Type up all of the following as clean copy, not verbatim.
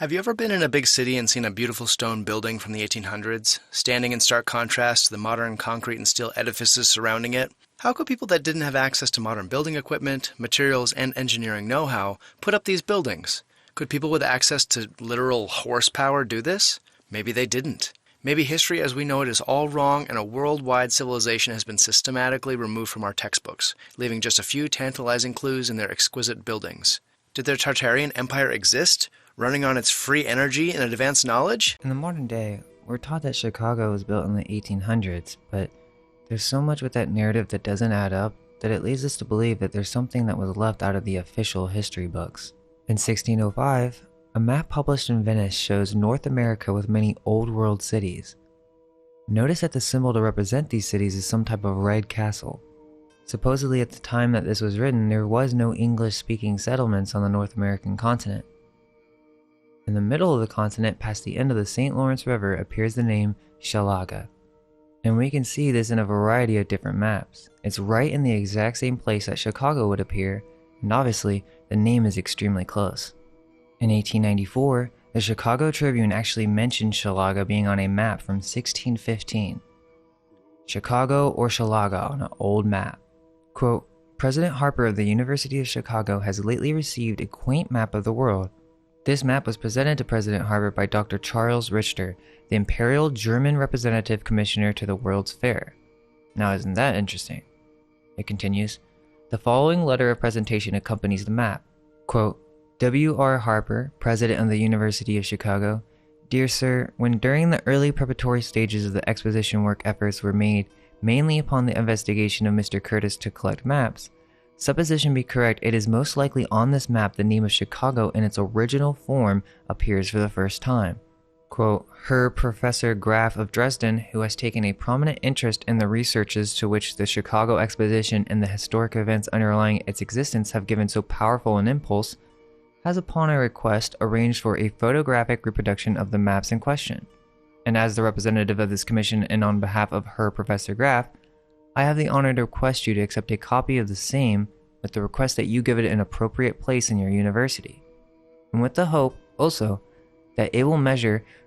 Have you ever been in a big city and seen a beautiful stone building from the 1800s, standing in stark contrast to the modern concrete and steel edifices surrounding it? How could people that didn't have access to modern building equipment, materials, and engineering know-how put up these buildings? Could people with access to literal horsepower do this? Maybe they didn't. Maybe history as we know it is all wrong and a worldwide civilization has been systematically removed from our textbooks, leaving just a few tantalizing clues in their exquisite buildings. Did their Tartarian Empire exist, running on its free energy and advanced knowledge? In the modern day, we're taught that Chicago was built in the 1800s, but there's so much with that narrative that doesn't add up that it leads us to believe that there's something that was left out of the official history books. In 1605, a map published in Venice shows North America with many old world cities. Notice that the symbol to represent these cities is some type of red castle. Supposedly at the time that this was written, there was no English-speaking settlements on the North American continent. In the middle of the continent, past the end of the St. Lawrence River, appears the name Shalaga. And we can see this in a variety of different maps. It's right in the exact same place that Chicago would appear, and obviously, the name is extremely close. In 1894, the Chicago Tribune actually mentioned Shalaga being on a map from 1615. Chicago or Shalaga on an old map. Quote, President Harper of the University of Chicago has lately received a quaint map of the world. This map was presented to President Harper by Dr. Charles Richter, the Imperial German Representative Commissioner to the World's Fair. Now isn't that interesting? It continues, the following letter of presentation accompanies the map. Quote, W.R. Harper, President of the University of Chicago. Dear Sir, when during the early preparatory stages of the exposition work efforts were made mainly upon the investigation of Mr. Curtis to collect maps, supposition be correct, it is most likely on this map the name of Chicago in its original form appears for the first time. Quote, Herr Professor Graf of Dresden, who has taken a prominent interest in the researches to which the Chicago Exposition and the historic events underlying its existence have given so powerful an impulse, has upon a request arranged for a photographic reproduction of the maps in question. And as the representative of this commission and on behalf of Herr Professor Graf, I have the honor to request you to accept a copy of the same with the request that you give it an appropriate place in your university. And with the hope, also, that it will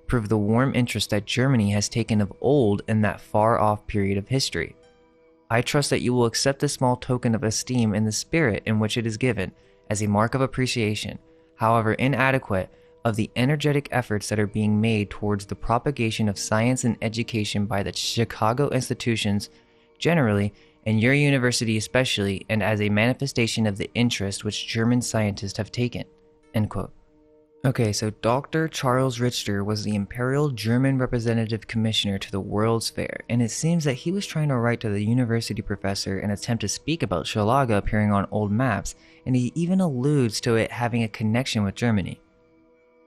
prove the warm interest that Germany has taken of old in that far-off period of history. I trust that you will accept this small token of esteem in the spirit in which it is given, as a mark of appreciation, however inadequate, of the energetic efforts that are being made towards the propagation of science and education by the Chicago institutions generally, and your university especially, and as a manifestation of the interest which German scientists have taken. End quote. Okay, so Dr. Charles Richter was the Imperial German Representative Commissioner to the World's Fair, and it seems that he was trying to write to the university professor and attempt to speak about Shalaga appearing on old maps, and he even alludes to it having a connection with Germany.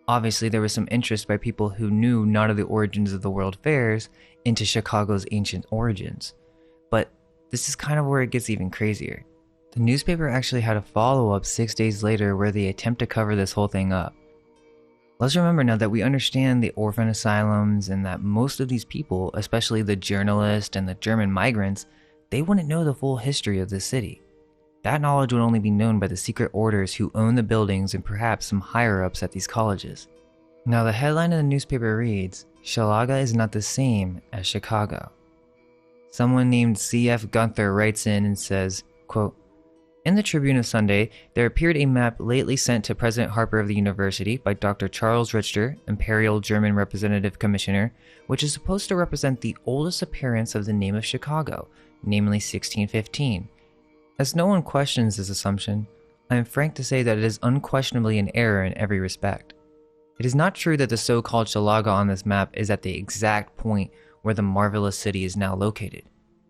Obviously, there was some interest by people who knew not of the origins of the World Fairs into Chicago's ancient origins. But this is kind of where it gets even crazier. The newspaper actually had a follow-up 6 days later where they attempt to cover this whole thing up. Let's remember now that we understand the orphan asylums and that most of these people, especially the journalists and the German migrants, they wouldn't know the full history of this city. That knowledge would only be known by the secret orders who own the buildings and perhaps some higher-ups at these colleges. Now the headline of the newspaper reads, Shalaga is not the same as Chicago. Someone named C.F. Gunther writes in and says, quote, In the Tribune of Sunday, there appeared a map lately sent to President Harper of the University by Dr. Charles Richter, Imperial German Representative Commissioner, which is supposed to represent the oldest appearance of the name of Chicago, namely 1615. As no one questions this assumption, I am frank to say that it is unquestionably an error in every respect. It is not true that the so-called Shalaga on this map is at the exact point where the marvelous city is now located,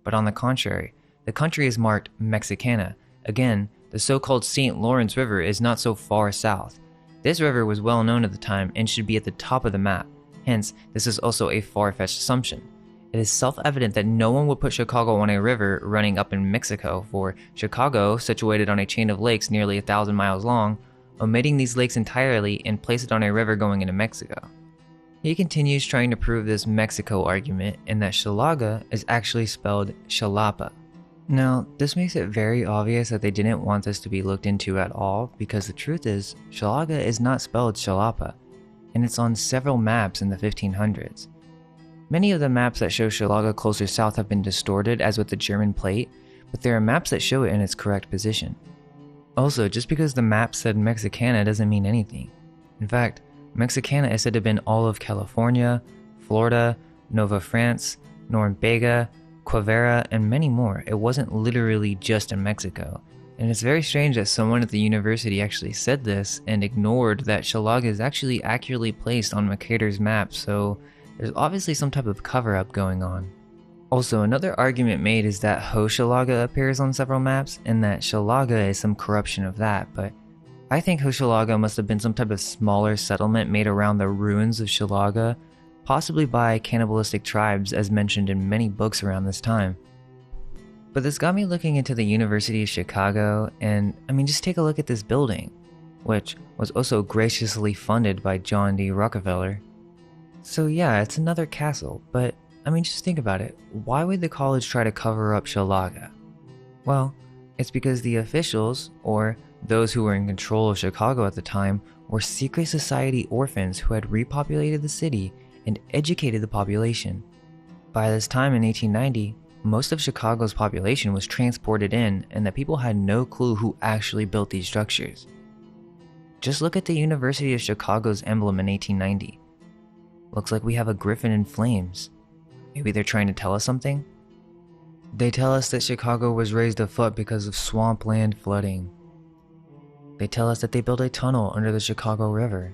but on the contrary, the country is marked Mexicana. Again, the so-called St. Lawrence River is not so far south. This river was well known at the time and should be at the top of the map, hence this is also a far-fetched assumption. It is self-evident that no one would put Chicago on a river running up in Mexico, for Chicago, situated on a chain of lakes nearly 1,000 miles long, omitting these lakes entirely and place it on a river going into Mexico. He continues trying to prove this Mexico argument and that Shalaga is actually spelled Shalapa. Now, this makes it very obvious that they didn't want this to be looked into at all because the truth is, Shalaga is not spelled Shalapa. and it's on several maps in the 1500s. Many of the maps that show Shalaga closer south have been distorted, as with the German plate, but there are maps that show it in its correct position. Also, just because the map said Mexicana doesn't mean anything. In fact, Mexicana is said to have been all of California, Florida, Nova France, Norumbega, Quivira, and many more. It wasn't literally just in Mexico. And it's very strange that someone at the university actually said this and ignored that Shalaga is actually accurately placed on Mercator's map, so there's obviously some type of cover-up going on. Also, another argument made is that Hochelaga appears on several maps, and that Shalaga is some corruption of that, but I think Hochelaga must have been some type of smaller settlement made around the ruins of Shalaga, possibly by cannibalistic tribes as mentioned in many books around this time. But this got me looking into the University of Chicago, and just take a look at this building, which was also graciously funded by John D. Rockefeller. So yeah, it's another castle, but just think about it. Why would the college try to cover up Shalaga? Well, it's because the officials, or those who were in control of Chicago at the time, were secret society orphans who had repopulated the city and educated the population. By this time in 1890, most of Chicago's population was transported in, and the people had no clue who actually built these structures. Just look at the University of Chicago's emblem in 1890. Looks like we have a griffin in flames. Maybe they're trying to tell us something? They tell us that Chicago was raised afoot because of swampland flooding. They tell us that they built a tunnel under the Chicago River.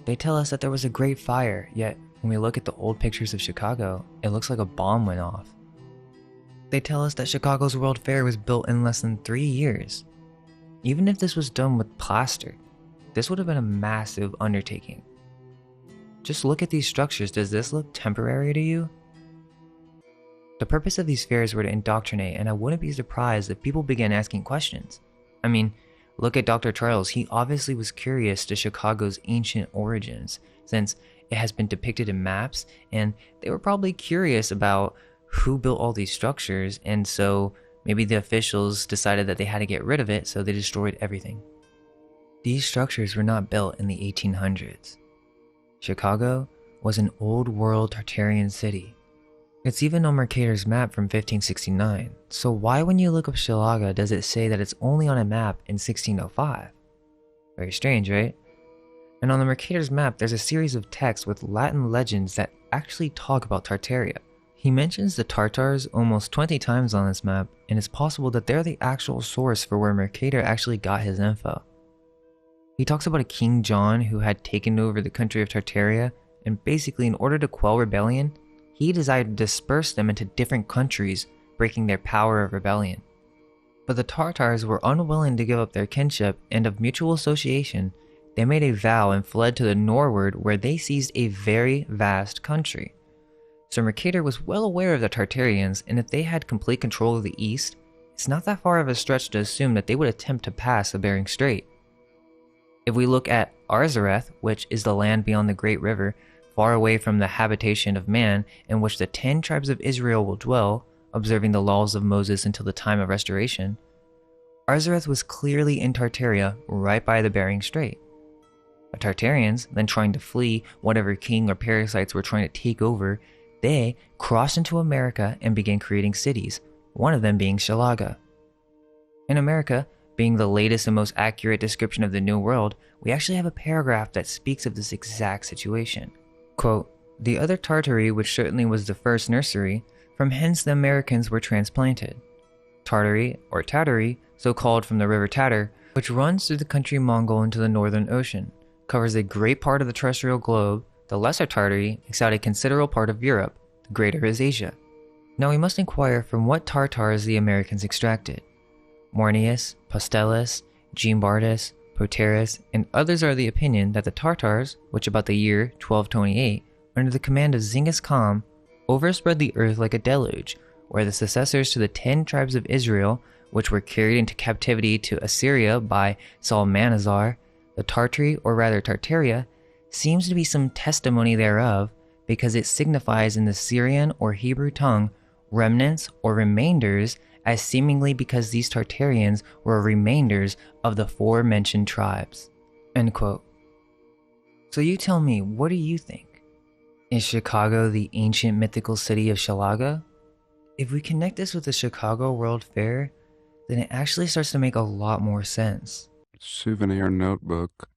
They tell us that there was a great fire, yet when we look at the old pictures of Chicago, it looks like a bomb went off. They tell us that Chicago's World Fair was built in less than 3 years. Even if this was done with plaster, this would have been a massive undertaking. Just look at these structures. Does this look temporary to you? The purpose of these fairs were to indoctrinate, and I wouldn't be surprised if people began asking questions. Look at Dr. Charles. He obviously was curious to Chicago's ancient origins, since it has been depicted in maps, and they were probably curious about who built all these structures, and so maybe the officials decided that they had to get rid of it, so they destroyed everything. These structures were not built in the 1800s. Chicago was an old world Tartarian city. It's even on Mercator's map from 1569, so why when you look up Shalaga does it say that it's only on a map in 1605? Very strange, right? And on the Mercator's map there's a series of texts with Latin legends that actually talk about Tartaria. He mentions the Tartars almost 20 times on this map, and it's possible that they're the actual source for where Mercator actually got his info. He talks about a King John who had taken over the country of Tartaria, and basically in order to quell rebellion, he decided to disperse them into different countries, breaking their power of rebellion. But the Tartars were unwilling to give up their kinship, and of mutual association, they made a vow and fled to the northward, where they seized a very vast country. So Mercator was well aware of the Tartarians, and if they had complete control of the east, it's not that far of a stretch to assume that they would attempt to pass the Bering Strait. If we look at Arzareth, which is the land beyond the Great River, far away from the habitation of man, in which the 10 tribes of Israel will dwell, observing the laws of Moses until the time of restoration, Arzareth was clearly in Tartaria, right by the Bering Strait. The Tartarians, then trying to flee whatever king or parasites were trying to take over, they crossed into America and began creating cities, one of them being Shalaga. In America, being the latest and most accurate description of the New World, we actually have a paragraph that speaks of this exact situation. Quote, "The other Tartary, which certainly was the first nursery, from hence the Americans were transplanted. Tartary, or Tatary, so called from the river Tatar, which runs through the country Mongol into the Northern Ocean, covers a great part of the terrestrial globe. The lesser Tartary makes out a considerable part of Europe, the greater is Asia. Now we must inquire from what Tartars the Americans extracted. Mornius, Postellus, Jean-Bardus, Poterus, and others are of the opinion that the Tartars, which about the year 1228, under the command of Zingis Khan, overspread the earth like a deluge, where the successors to the 10 tribes of Israel, which were carried into captivity to Assyria by Salmanazar, the Tartary, or rather Tartaria, seems to be some testimony thereof, because it signifies in the Syrian or Hebrew tongue remnants or remainders, as seemingly because these Tartarians were remainders of the forementioned tribes." End quote. So you tell me, what do you think? Is Chicago the ancient mythical city of Shalaga? If we connect this with the Chicago World Fair, then it actually starts to make a lot more sense. Souvenir notebook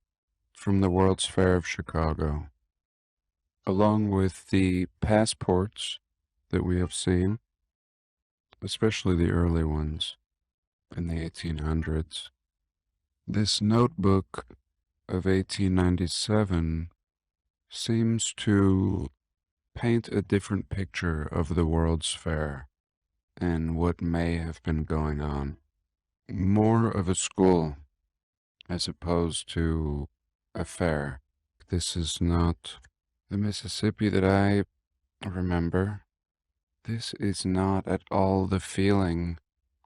from the World's Fair of Chicago, along with the passports that we have seen, especially the early ones in the 1800s. This notebook of 1897 seems to paint a different picture of the World's Fair and what may have been going on. More of a school as opposed to a fair. This is not the Mississippi that I remember. This is not at all the feeling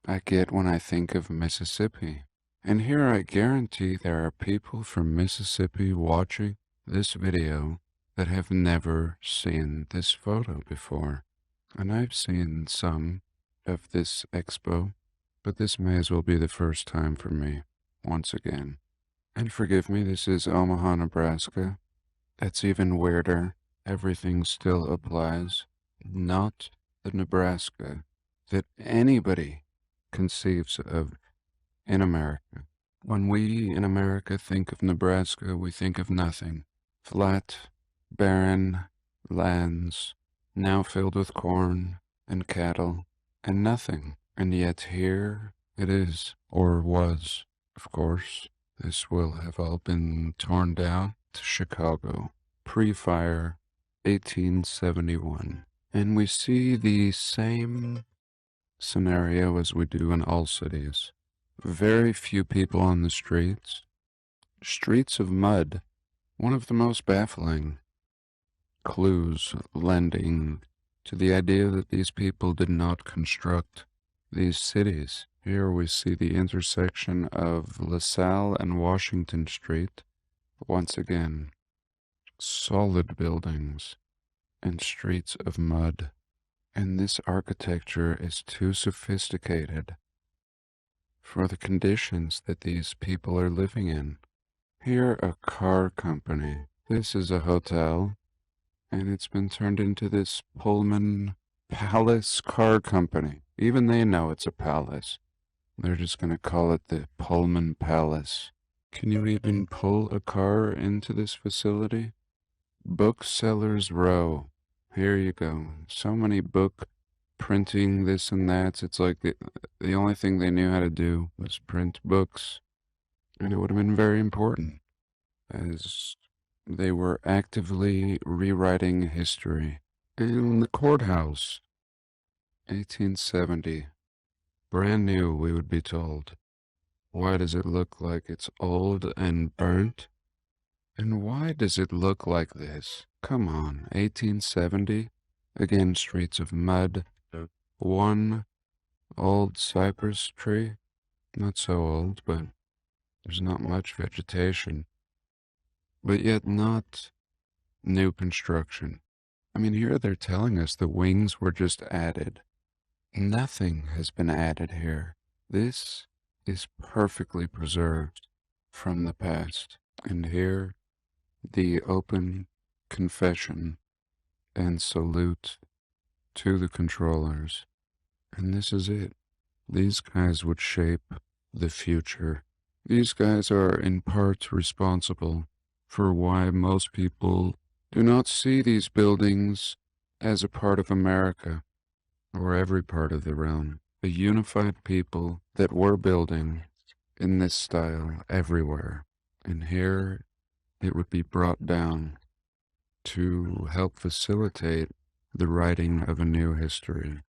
I get when I think of Mississippi. And here I guarantee there are people from Mississippi watching this video that have never seen this photo before. And I've seen some of this expo, but this may as well be the first time for me, once again. And forgive me, this is Omaha, Nebraska. That's even weirder. Everything still applies. Not the Nebraska that anybody conceives of in America. When we in America think of Nebraska, we think of nothing. Flat, barren lands, now filled with corn and cattle, and nothing. And yet here it is, or was, of course. This will have all been torn down to Chicago, pre-fire, 1871. And we see the same scenario as we do in all cities. Very few people on the streets. Streets of mud. One of the most baffling clues lending to the idea that these people did not construct these cities. Here we see the intersection of LaSalle and Washington Street. Once again, solid buildings and streets of mud. And this architecture is too sophisticated for the conditions that these people are living in. Here, a car company. This is a hotel, and it's been turned into this Pullman Palace car company. Even they know it's a palace. They're just going to call it the Pullman Palace. Can you even pull a car into this facility? Booksellers Row. Here you go. So many book printing, this and that. It's like the only thing they knew how to do was print books. And it would have been very important, as they were actively rewriting history. And the courthouse, 1870. Brand new, we would be told. Why does it look like it's old and burnt? And why does it look like this? Come on, 1870? Again, streets of mud. One old cypress tree. Not so old, but there's not much vegetation. But yet not new construction. I mean, here they're telling us the wings were just added. Nothing has been added here. This is perfectly preserved from the past. And here, the open confession and salute to the controllers. And this is it. These guys would shape the future. These guys are in part responsible for why most people do not see these buildings as a part of America or every part of the realm. A unified people that were building in this style everywhere. And here it would be brought down to help facilitate the writing of a new history.